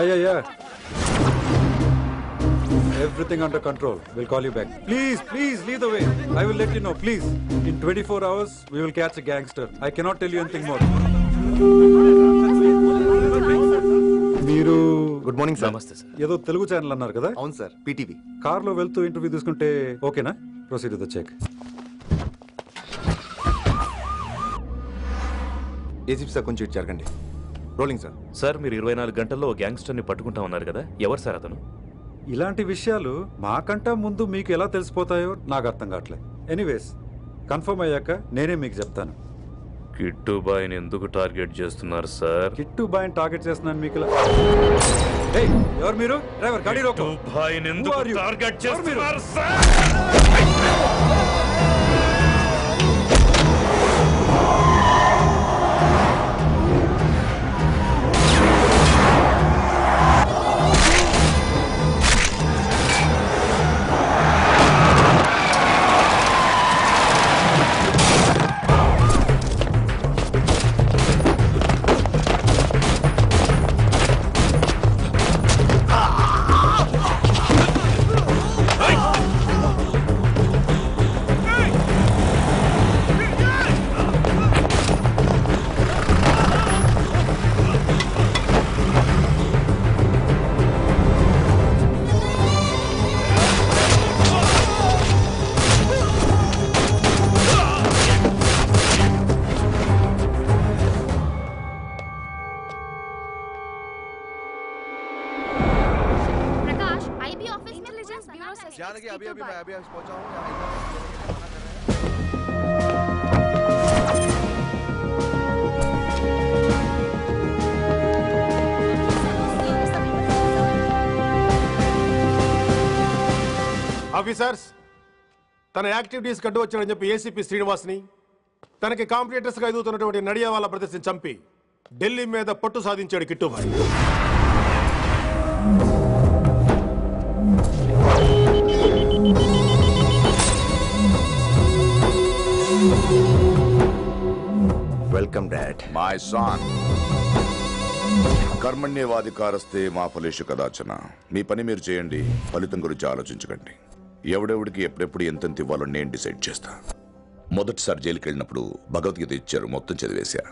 Yeah. Everything under control. We'll call you back. Please, lead the way. I will let you know, please. In 24 hours, we will catch a gangster. I cannot tell you anything more. మీరు good morning sir. నమస్తే sir. ఏదో Telugu channel అన్నారు కదా? అవును sir, PTV. కార్లో వెళ్తూ interview తీసుకుంటే ఓకేనా? Proceed with the check. ACP sir కొంచెం ఇటు జరగండి. Rolling sir. సార్ మీరు 24 గంటల్లో గ్యాంగ్స్టర్ని పట్టుకుంటా ఉన్నారు కదా, ఎవరు సార్ అతను? ఇలాంటి విషయాలు మాకంటా ముందు మీకు ఎలా తెలిసిపోతాయో నాకు అర్థం కావట్లేదు. ఎనీవేస్ కన్ఫర్మ్ అయ్యాక నేనే మీకు చెప్తాను. కిట్టు బాయ్ని ఎందుకు టార్గెట్ చేస్తున్నారు సార్? కిట్టు బాయ్ని టార్గెట్ చేస్తున్నాను మీకు. ఎవరు మీరు? డ్రైవర్ గాడి రోకో. కిట్టు బాయ్ని ఎందుకు టార్గెట్ చేస్తున్నారు సార్? अभी पहुंचा हूं। ఆఫీసర్స్, తన యాక్టివిటీస్ కడ్డు వచ్చాడని చెప్పి ఏసీపీ శ్రీనివాస్ని తనకి కాంపిటేటర్స్ గా ఎదుగుతున్నటువంటి నడియావాల ప్రదర్శన చంపి ఢిల్లీ మీద పట్టు సాధించాడు Kittubhai. Welcome dad. My son, కర్మణ్యేవాధికారస్తే మా ఫలేషు కదాచన. మీ పని మీరు చేయండి, ఫలితం గురించి ఆలోచించకండి. ఎవడెవడికి ఎప్పుడెప్పుడు ఎంతెంత ఇవ్వాలో నేను డిసైడ్ చేస్తా. మొదటిసారి జైలుకి వెళ్ళినప్పుడు భగవద్గీత ఇచ్చారు, మొత్తం చదివేశా.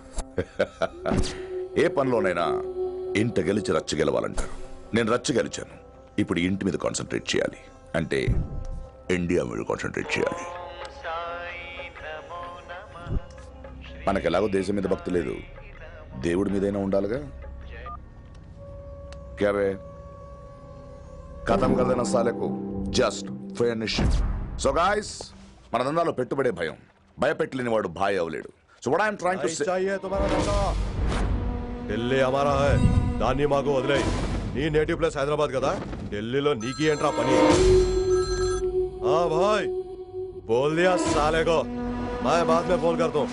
ఏ పనిలోనైనా ఇంట గెలిచి రచ్చ గెలవాలంటారు. నేను రచ్చ గెలిచాను. ఇప్పుడు ఇంటి మీద కాన్సన్ట్రేట్ చేయాలి, అంటే ఇండియా మీద కాన్సన్ట్రేట్ చేయాలి. మనకెలాగో దేశం మీద భక్తి లేదు, దేవుడి మీదైనా ఉండాలిగా. క్యావే ఖతం కదన సాలకు జస్ట్ ఫినిష్. సో గాయ్స్, మన దందాలో పెట్టుబడే భయం. భయపెట్టలేని వాడు భాయ్ అవలేడు. So what I'm trying to say, Delhi హమారా హై, దాన్ని మాకు వదిలేయ్. నీ నేటివ్ ప్లేస్ హైదరాబాద్ కదా, ఢిల్లీలో నీకి ఏంట్రా పని? हाँ भाई, बोल दिया साले को, मैं बाद में फोन करता हूँ.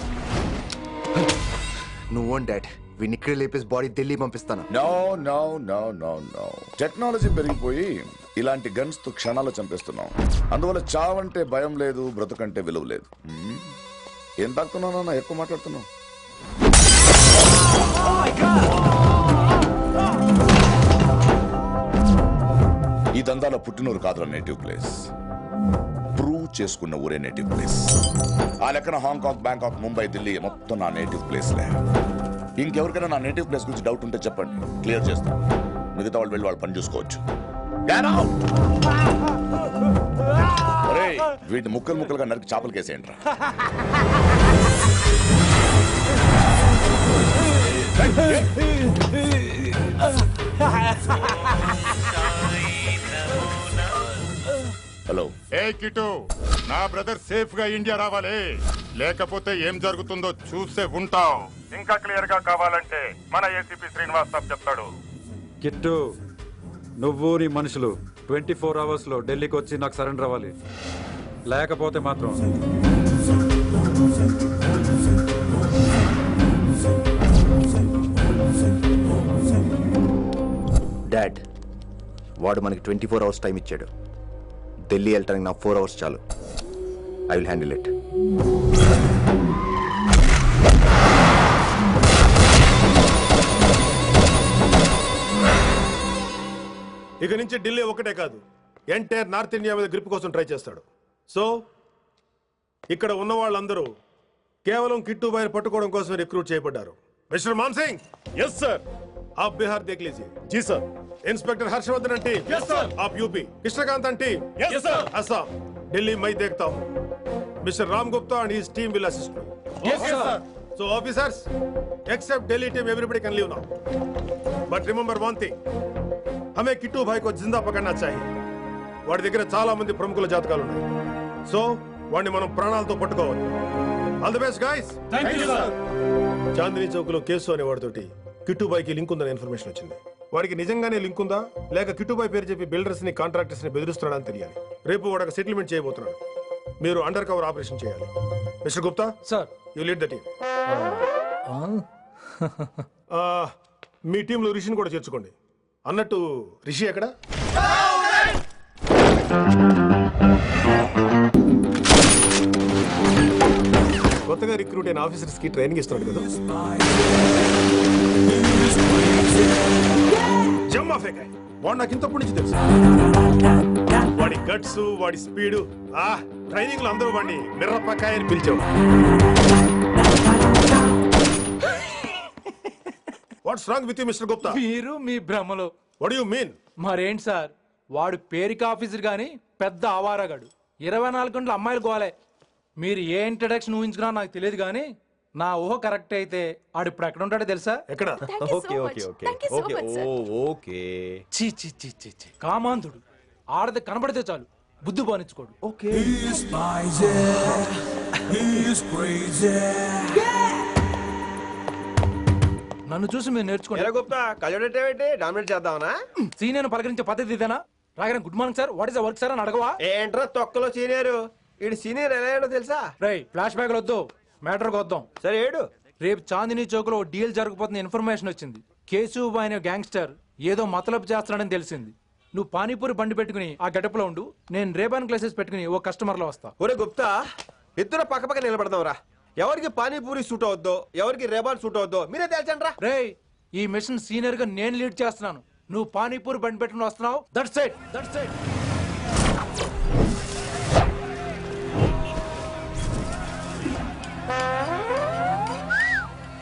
నువ్వు డాడ్, వీడిని ఇక్కడ లేపేసి బాడీ ఢిల్లీ పంపిస్తాను. No no no no no. Technology పెరిగిపోయి ఇలాంటి గన్స్ తో క్షణాలు చంపేస్తున్నాం. అందువల్ల చావంటే భయం లేదు, బ్రతుకంటే విలువ లేదు. ఏం తాగుతున్నావు నాన్న, ఎక్కువ మాట్లాడుతున్నావు? ఈ దందాలో పుట్టినూరు కాదురా నేటివ్ ప్లేస్, ప్రూవ్ చేసుకున్న ఊరే నేటివ్ ప్లేస్. ఆ లెక్కన హాంకాంగ్, బ్యాంకాక్, ముంబై, ఢిల్లీ మొత్తం నా నేటివ్ ప్లేస్లే. ఇంకెవరికైనా నా నేటివ్ ప్లేస్ గురించి డౌట్ ఉంటే చెప్పండి, క్లియర్ చేస్తాను. మిగతా వాళ్ళు వెళ్ళి వాళ్ళు పని చూసుకోవచ్చు. వీటిని ముక్కలు ముక్కలుగా నరికి చేపలు కేసేయండి రా. హలో. ఏ కిటు, నా బ్రదర్ సేఫ్ గా ఇండియా రావాలి, లేకపోతే ఏం జరుగుతుందో చూసే ఉంటావు. ఇంకా క్లియర్ గా కావాలంటే మన ఏసీపీ శ్రీనివాస్ సాబ్ చెప్తాడు. కిట్టు, నువ్వు నీ మనుషులు 24 hours లో ఢిల్లీకి వచ్చి నాకు సరెండర్ అవ్వాలి. లేకపోతే మాత్రం డాడ్, వాడు మనకి 24 hours టైం ఇచ్చాడు. ఢిల్లీ వెళ్ళటానికి నాకు 4 hours చాలు. I will handle it. ఇక నుంచి ఢిల్లీ ఒకటే కాదు, ఎంటైర్ నార్త్ ఇండియా మీద గ్రిప్ కోసం ట్రై చేస్తాడు. సో ఇక్కడ ఉన్న వాళ్ళందరూ కేవలం కిట్టుబాయిని పట్టుకోవడం కోసం రిక్రూట్ చేయబడ్డారు. Mister Maan Singh, yes sir. आप बिहार देख लीजिए. जी सर. इंस्पेक्टर हर्षवर्धन आंटी, यस सर. आप यूपी. कृष्णकांत आंटी, यस सर. असम. दिल्ली मैं देखता हूँ. Mister Ram Gupta and his team will assist me. Yes sir. So officers, except Delhi team, everybody can leave now. But remember one thing, हमें किट्टू भाई को जिंदा पकड़ना चाहिए. వాడి దగ్గర చాలా మంది ప్రముఖుల జాతకాలు ఉన్నాయి. సో వాడిని మనం ప్రాణాలతో పట్టుకోవాలి. All the best guys. Thank you sir. Chandni Chowk లో కేసు అనే వాడితోటి కిట్టుబాయికి లింక్ ఉందని ఇన్ఫర్మేషన్ వచ్చింది. వాడికి నిజంగానే లింక్ ఉందా లేక కిట్టుబాయి పేరు చెప్పి బిల్డర్స్ ని కాంట్రాక్టర్స్ ని బెదిరిస్తున్నాడని తెలియాలి. రేపు వాడు సెటిల్మెంట్ చేయబోతున్నాడు. మీరు అండర్ కవర్ ఆపరేషన్ చేయాలి. Mister Gupta sir, you lead the team. మీ టీంలో రిషిని కూడా చేర్చుకోండి. అన్నట్టు రిషి ఎక్కడ? కొత్తగా రిక్రూట్ అయిన ఆఫీసర్స్ కి ట్రైనింగ్ ఇస్తున్నాడు కదా. జమ్మా ఫేకాయ్ వాడు నాకు ఇంతప్పటి నుంచి తెలుసు. వాడి గట్స్, వాడి స్పీడు, ట్రైనింగ్ లో అందరూ వాడిని మిర్రపకాయ అని పిలిచేవాడు. What's wrong with you mister Gupta? మీరు మీ భ్రమలో. What you mean? మరేంటి సార్, వాడు పేరుకి ఆఫీసర్ గాని పెద్ద ఆవారగాడు. 24 గంటలు అమ్మాయిలు గోలే. మీరు ఏ ఇంట్రడక్షన్ ఊహించుకున్నా నాకు తెలియదు కానీ నా ఊహ కరెక్ట్ అయితే ఆడు ఇప్పుడు ఎక్కడ ఉంటాడో తెలుసా? ఎక్కడ? Okay okay okay okay okay చీ చీ చీ చీ చీ, కామాంధుడు. ఆడది కనబడితే చాలు బుద్ధి బానించుకోడు. ఓకే. నన్ను చూసి మీరు నేర్చుకోండి. గుప్తా కళ్ళుడేంటి డామినేట్ చేద్దామనా? సీనియర్ పలకరించే పద్ధతి ఇదేనా? రాగానే good morning sir, what is work sir అని అడగవా? ఏంట్రా తొక్కలో సీనియర్? ఈడు సీనియర్ ఎలా ఏడో తెలుసా? రై ఫ్లాష్ బ్యాక్ వద్దు, మ్యాటర్ వద్దాం. సరే ఏడు. రేపు చాందినీ చౌక్ లో డీల్ జరగబోతున్న ఇన్ఫర్మేషన్ వచ్చింది. కేశవ్ అనే గ్యాంగ్స్టర్ ఏదో మతలబు చేస్తున్నాడని తెలిసింది. నువ్వు పానీపూరి బండి పెట్టుకుని ఆ గడపలో ఉండు, నేను రేబాన్ క్లాసెస్ పెట్టుకుని ఓ కస్టమర్ లో వస్తా. ఒరే గుప్తా, ఇద్దరు పక్క పక్క నిలబడదాంరా. ఎవరికి పానీపూరి సూట్ అవుద్దో, ఎవరికి రేబాన్ సూట్ అవుద్దో మీరే తేల్చండి. రేయ్, ఈ మిషన్ సీనియర్ గా నేను లీడ్ చేస్తున్నాను. నువ్వు పానీపూరి బండి పెట్టుకుని వస్తున్నావు. That's it, that's it.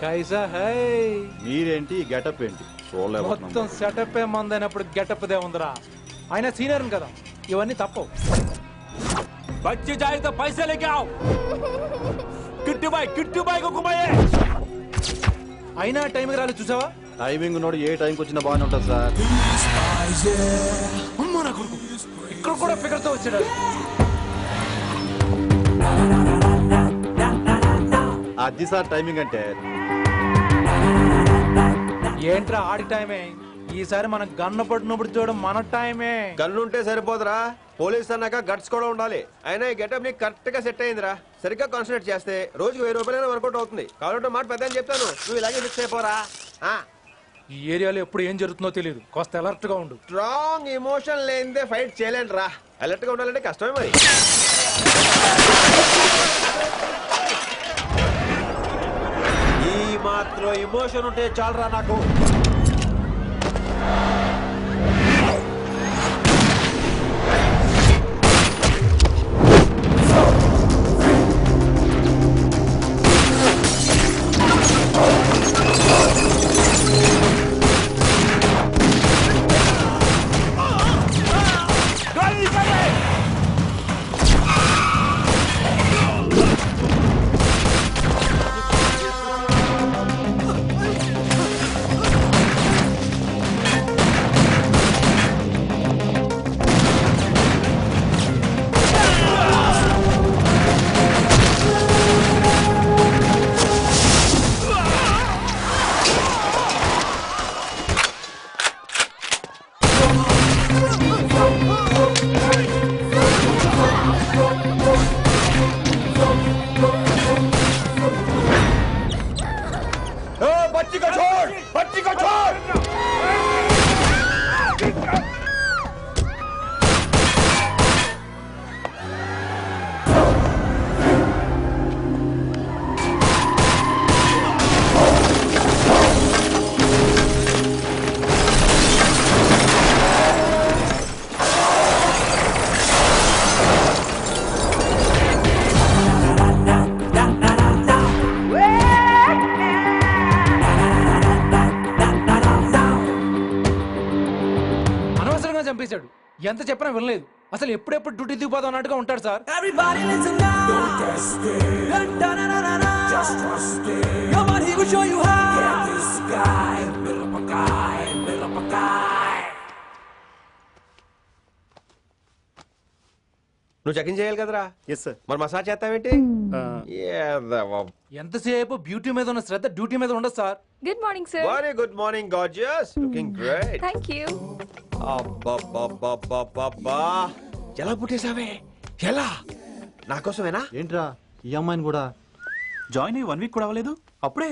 కైసా హై? మీరేంటి గెటప్ ఏంటి? మొత్తం సెటప్ ఏమందైనప్పుడు గెటప్ దే ఉందిరా. ఆయన సీనియర్ కదా, ఇవన్నీ తప్పవు. బచ్చి జాయితో పైసా లేకే ఆవ్. కిట్టు బాయ్ కుమాయే. అయినా టైంకి రాలేదు చూసావా? టైమింగ్ నోడు ఏ టైంకి వచ్చినా బాగానే ఉంటుంది సార్. అమ్మా నా కొడుకు ఇక్కడ కూడా ఫిగర్ తో వచ్చాడు. అది సార్ టైమింగ్ అంటే. ఏంట్రా ఆడి టైమే? ఈసారి మనం గన్ను పట్టినప్పుడు చూడడం మన టైమే. గన్నుంటే సరిపోదురా, పోలీస్ అన్నాక గట్స్ కూడా ఉండాలి. అయినా ఈ గెటప్ నీకు కరెక్ట్ గా సెట్ అయిందిరా. సరిగ్గా కాన్సన్ట్రేట్ చేస్తే రోజుకి 1000 రూపాయలైనా వర్కౌట్ అవుతుంది. కాబట్టి మాట పెద్ద అని చెప్తాను, నువ్వు ఇలాగే ఫిక్స్ అయిపోరా. ఈ ఏరియాలో ఎప్పుడు ఏం జరుగుతుందో తెలియదు, కాస్త అలర్ట్ గా ఉండు. స్ట్రాంగ్ ఎమోషన్ లేనిదే ఫైట్ చేయలేండి. అలర్ట్ గా ఉండాలంటే కష్టమే మరి. ఈ మాత్రం ఎమోషన్ ఉంటే చాలరా నాకు. చెప్పినా వినలేదు. అసలు ఎప్పుడెప్పుడు డ్యూటీ దిగిపోదాం అన్నట్టుగా ఉంటాడు సార్. నువ్వు చెకింగ్ చేయాలి కదరా? Yes sir. మరి మసాజ్ చేస్తావేంటి? ఎంతసేపు బ్యూటీ మీద ఉన్న శ్రద్ధ డ్యూటీ మీద ఉండదు sir. Good morning sir. Very good morning gorgeous, looking great. Thank you. అబ్బబ్బబ్బబ్బబ్బా, ఎలా పుట్టేశావే? ఎలా? నా కోసమేనా? ఏంట్రా ఈ అమ్మాయిని కూడా జాయిన్ అయ్యి 1 వీక్ కూడా అవ్వలేదు అప్పుడే